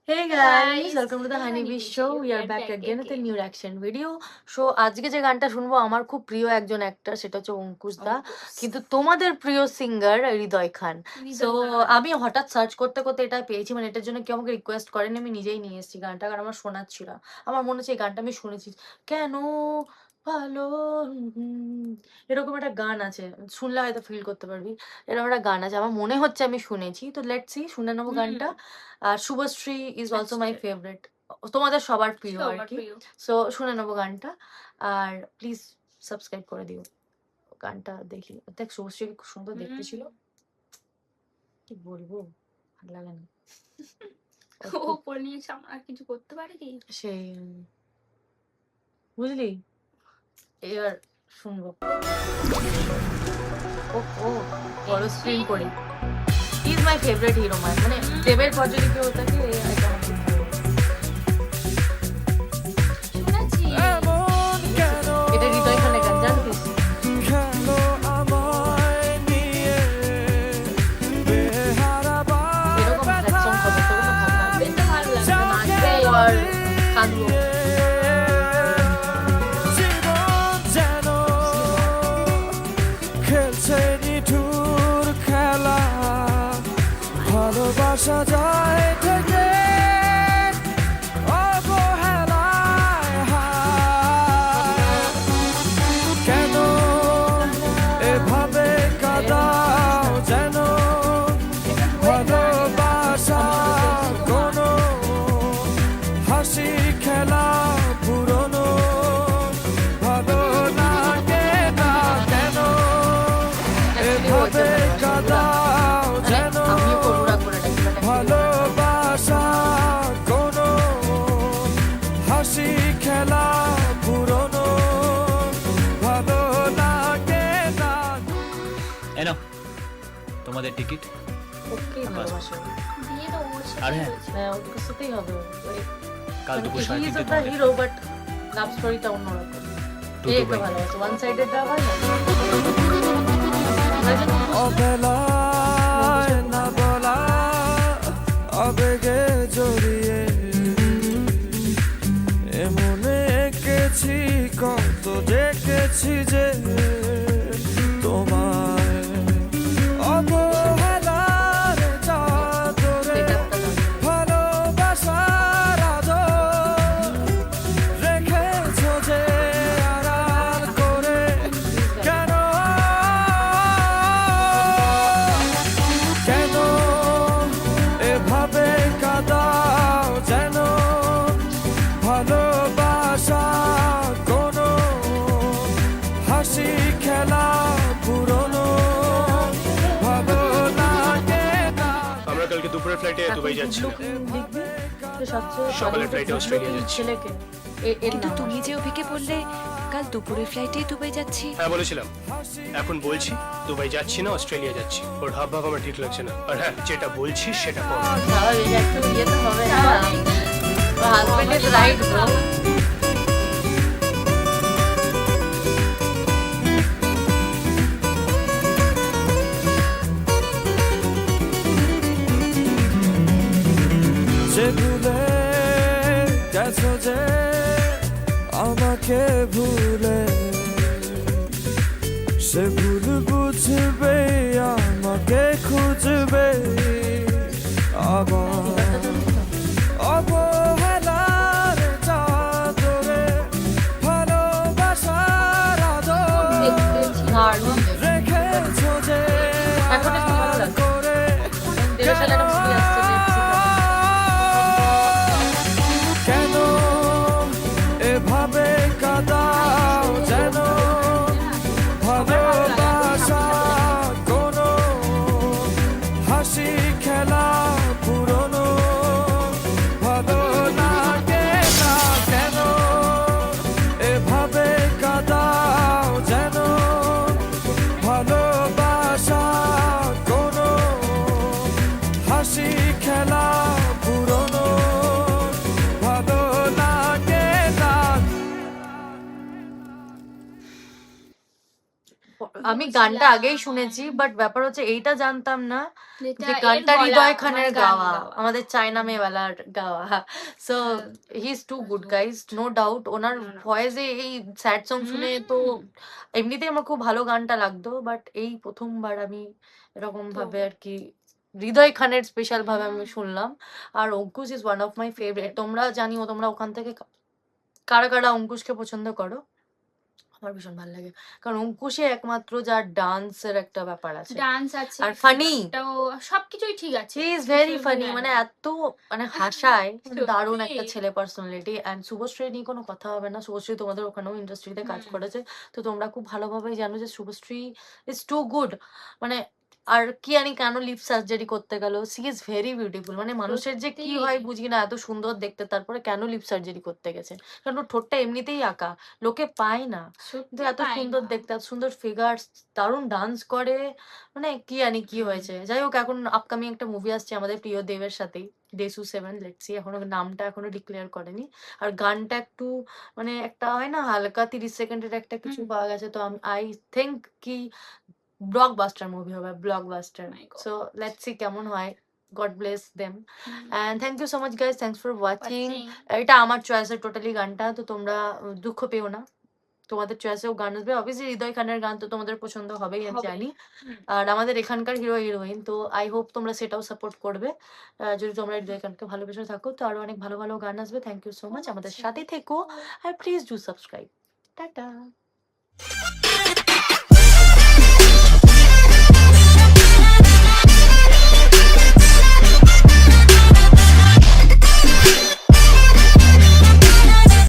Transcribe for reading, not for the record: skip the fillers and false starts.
Hey guys, welcome to the Honey Bee Show. We are back again with a new reaction video. So আজকে যে গানটা শুনবো আমার খুব প্রিয় একজন অ্যাক্টর, সেটা হচ্ছে অঙ্কুশ দা, কিন্তু তোমাদের প্রিয় সিঙ্গার হৃদয় খান। সো আমি হঠাৎ সার্চ করতে করতে এটা পেয়েছি, মানে এটার জন্য কেউ আমাকে রিকোয়েস্ট করেনি, আমি নিজেই নিয়ে এসেছি গানটা, কারণ আমার শোনার ছিল। আমার মনে হচ্ছে এই গানটা আমি শুনেছি। কেন ভালো এরকম একটা গান আছে, শুনলে হয়তো ফিল করতে পারবি। এরকম একটা গান আছে, আমার মনে হচ্ছে আমি শুনেছি। তো লেটস সি, শুনে নেবো গানটা। আর Subhashree is also my favourite, তোমাদের সবার প্রিয় আর কি। সো শুনে নেবো গানটা, আর প্লিজ সাবস্ক্রাইব করে দিও। গানটা দেখি, দেখ শুভশ্রী খুব সুন্দর দেখতে ছিল, কি বলবো, ভালো লাগে না। ও করে নিয়েছে, আর কিছু করতে পারে কি? সেই বুঝলি, এবার শুনবো। ও ও বড় স্ক্রিন করি, ইজ মাই ফেভারিট হিরো, মানে দেবের পর যদি কেউ থাকে এটা আমার খুব ভালো। শুনেছি এটা হৃদয় খানের গান, জানতিস? এরকম ব্যাক সং হবে তো ভালো লাগবে, এটা ভালো লাগে, নাচবো আর কাঁদবো। ভালোবাসা যায় থেকে অবহেলায় হায়। কেন এভাবে কাঁদাও যেন ভালোবাসা কোনো হাসি খেলা পুরনো ভালো লাগে না। কেন এভাবে কাঁদাও যেন ভালোবাসা কোনো হাসি খেলা পুরনো ভালো লাগে না। এনো তোমাদের টিকিট। ওকে ভালোবাসা, দিয়ে তো ওর আর সাথে হ্যাঁ, হয়েছে। হ্যাঁ ওর সাথেই হবে। কাল দুপুর সাড়ে হি ইজ তিনটে দ্য তোমাদের হিরো, বাট লাভ স্টোরিটা অন্যরকম। টু এই টু একটা বাই। ভালোবাসা, ওয়ান সাইডেড হয় না। অবেলায় না বলা আবেগে জড়িয়ে এমনে এঁকেছি কত দেখেছি যে তোমায় অবহেলার চাদরে ভালোবাসার আদর রেখেছো যে আড়াল করে। কেন কেন এভাবে কাঁদাও যেন ভালোবাসা কোনো হাসি খেলা পুরনো ভালো লাগে না। আমরা কালকে দুপুরের ফ্লাইটে দুবাই যাচ্ছিলাম। সকালের ফ্লাইটে অস্ট্রেলিয়া যাচ্ছি। ছেলেকে কিন্তু তুমি যে অভিকে বললে কাল দুপুরের ফ্লাইটেই দুবাই যাচ্ছি। হ্যাঁ বলেছিলাম, এখন বলছি দুবাই যাচ্ছি না, অস্ট্রেলিয়া যাচ্ছি। ওর হাব ভাব আমার ঠিক লাগছে না। আর হ্যাঁ, যেটা বলছি সেটা কর। স্বাভাবিক, একটু ইয়ে তো হবে না, হাজবেন্ডের রাইট ব্রো। যে ভুলে গেছো যে আমাকে ভুলে সে ভুল বুঝবে আমাকে খুঁজবে আবার অবহেলার চাদরে ভালোবাসার আদর রেখেছো যে এখন একটু ভালো লাগছে। করে। 1.5 সালে একটা মুভি আসছে, কেন এভাবে কাঁদাও যেন ভালোবাসা কোনো হাসি আমি গানটা আগেই শুনেছি, বাট ব্যাপার হচ্ছে এইটা জানতাম না যেটা যে এর গানটা গলা, হৃদয় খানের মানে গান গাওয়া, গাওয়া। আমাদের চায়না মেয়েওয়ালার গাওয়া। So he is too good guys, no doubt. ওনার No, no. ভয়েসে এই স্যাড সং শুনে তো এমনিতেই আমার খুব ভালো গানটা লাগতো, বাট এই প্রথমবার আমি এরকম ভাবে আর কি হৃদয় খানের স্পেশাল ভাবে আমি শুনলাম। আর Ankush is one of my favourite. তোমরা জানিও, তোমরা ওখান থেকে কারা কারা অঙ্কুশকে পছন্দ করো। আমার ভীষণ ভালো লাগে, কারণ অঙ্কুশে একমাত্র যার ডান্সের একটা ব্যাপার আছে, ডান্স আছে, আর funny। ফিগারটাও সবকিছুই ঠিক আছে। হি ইজ ভেরি শুধু ফানি, গান। মানে এত মানে হাসায়, সত্যি। দারুণ একটা ছেলে পার্সোনালিটি। অ্যান্ড শুভশ্রী নিয়ে কোনো কথা হবে না, শুভশ্রী তোমাদের ওখানেও ইন্ডাস্ট্রিতে কাজ করেছে, তো তোমরা খুব ভালোভাবেই জানো যে শুভশ্রী ইজ টু গুড। মানে আর কি জানি কেন লিপ সার্জারি করতে গেল, সি ইজ ভেরি বিউটিফুল। মানে মানুষের যে কি হয় সত্যি। বুঝি না, এত সুন্দর দেখতে, তারপরে কেন লিপ সার্জারি করতে গেছে? কারণ ওর ঠোঁটটা এমনিতেই আঁকা, লোকে পায় না, কিন্তু সত্যি এত পাই সুন্দর না। দেখতে, এত সুন্দর ফিগার, দারুণ ডান্স করে। মানে কি জানি কি হয়েছে। যাই হোক, এখন আপকামিং একটা মুভি আসছে আমাদের প্রিয় দেবের সাথেই, দেসু 7, লেটস সি। এখনো নামটা এখনো ডিক্লেয়ার করেনি। আর গানটা একটু মানে একটা হয় না হালকা 30 সেকেন্ডের একটা কিছু পাওয়া গেছে, তো আই থিঙ্ক কি ব্লকবাস্টার মুভি হবে, blockbuster. My God. So let's see কেমন হয়। God bless them. And thank you so much guys, thanks for watching. Watching. এটা আমার চয়েসের টোটালি গানটা, তো তোমরা দুঃখ পেও না, তোমাদের চয়েসেও গান আসবে। অবভিয়াসলি হৃদয় খানের গান তো তোমাদের পছন্দ হবেই, আমি হবে। জানি। আর আমাদের এখানকার হিরো হিরোইন, তো আই হোপ তোমরা সেটাও সাপোর্ট করবে। যদি তোমরা হৃদয় খানকে ভালোবেসে থাকো, তো আরো অনেক ভালো ভালো গান আসবে। থ্যাংক ইউ সো মাচ, আমাদের সাথে থেকো, আর প্লিজ ডু সাবস্ক্রাইব। টাটা।